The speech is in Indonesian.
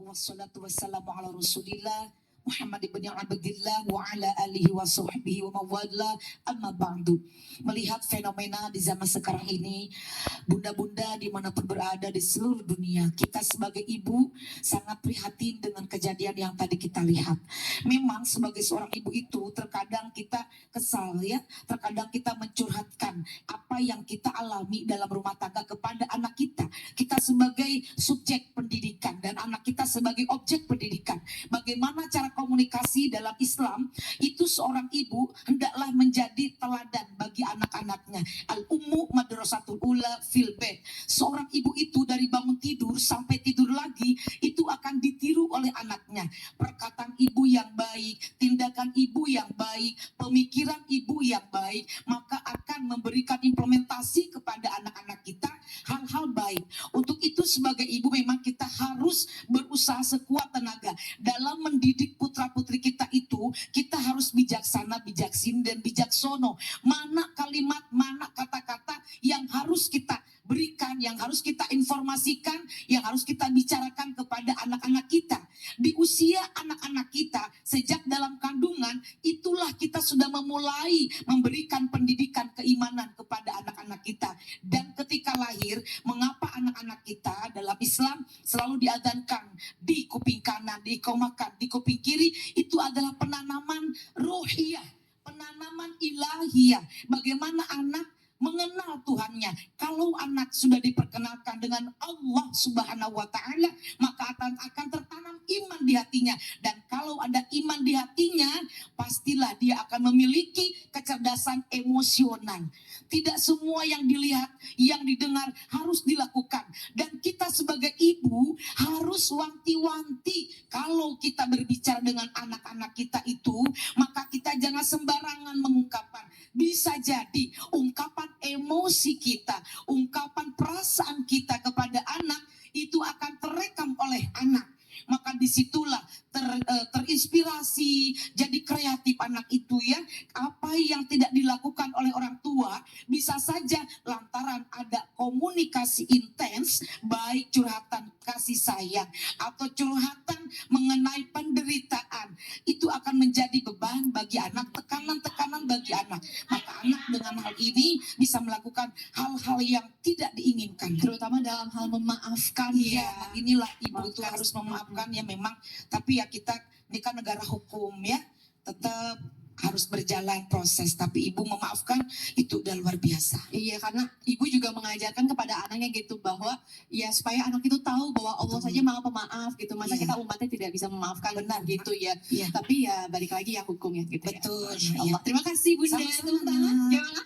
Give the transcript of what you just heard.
wassalatu wassalamu ala rasulillah Muhammad ibn Abdillah wa ala alihi wa sahbihi wa mawala amma ba'du. Melihat fenomena di zaman sekarang ini, bunda-bunda dimanapun berada di seluruh dunia, kita sebagai ibu sangat prihatin dengan kejadian yang tadi kita lihat. Memang sebagai seorang ibu itu terkadang kita kesal ya, terkadang kita mencurhatkan apa yang kita alami dalam rumah tangga kepada anak kita. Kita sebagai subjek pendidikan dan anak kita sebagai objek pendidikan. Bagaimana cara komunikasi dalam Islam itu seorang ibu hendaklah menjadi teladan bagi anak-anaknya. Al-ummu madrasatul ula fil bait. Seorang ibu itu dari bangun tidur sampai tidur lagi itu akan ditiru oleh anaknya. Perkataan ibu yang baik, tindakan ibu yang baik, pemikiran ibu yang baik, maka akan memberikan implementasi kepada anak-anak kita hal-hal baik. Untuk itu sebagai ibu memang kita harus berusaha sekuat tenaga dalam mendidik putra-putri kita itu. Kita harus bijaksana, bijaksin dan bijaksono. Mana kalimat, mana kata-kata yang harus kita berikan, yang harus kita informasikan, yang harus kita bicarakan kepada anak-anak kita. Di usia anak-anak kita, sejak dalam kandungan, itulah kita sudah memulai memberikan pendidikan keimanan kepada anak-anak kita. Dan ketika lahir, mengapa anak-anak kita dalam Islam selalu diadzankan di kuping kanan, diiqamahkan di kuping kiri, itu adalah penanaman ruhiyah, penanaman ilahiyah. Bagaimana anak mengenal Tuhannya. Kalau anak sudah diperkenalkan dengan Allah Subhanahu wa Ta'ala, maka akan tertanam iman di hatinya. Dan kalau ada iman di hatinya, pastilah dia akan memiliki kecerdasan emosional. Tidak semua yang dilihat, yang didengar harus dilakukan. Dan kita sebagai ibu harus wanti-wanti. Kalau kita berbicara dengan anak-anak kita itu, maka kita jangan sembarangan mengungkapkan. Bisa jadi ungkapan emosi kita, ungkapan perasaan kita kepada anak itu akan terekam oleh anak. Maka disitulah terinspirasi, jadi kreatif anak itu ya. Apa yang tidak dilakukan oleh orang tua bisa saja lantaran ada komunikasi intens, baik curhatan kasih sayang atau curhatan mengenai penderitaan, itu akan menjadi beban bagi anak, tekanan-tekanan bagi anak. Maka anak dengan hal ini bisa melakukan hal-hal yang tidak diinginkan, terutama dalam hal memaafkan ya. ya. Inilah ibu itu harus memaafkan ya memang, tapi ya kita ini kan negara hukum ya, tetap harus berjalan proses, tapi ibu memaafkan itu udah luar biasa. Iya, karena ibu juga mengajarkan kepada anaknya gitu bahwa ya supaya anak itu tahu bahwa Allah saja Maha Pemaaf gitu. Masa kita umatnya tidak bisa memaafkan, benar gitu ya. Iya. Tapi ya balik lagi ya hukumnya gitu. Betul Ya. Masya ya. Allah. Terima kasih Bunda. Sama-sama. Tepuk tangan. Gimana?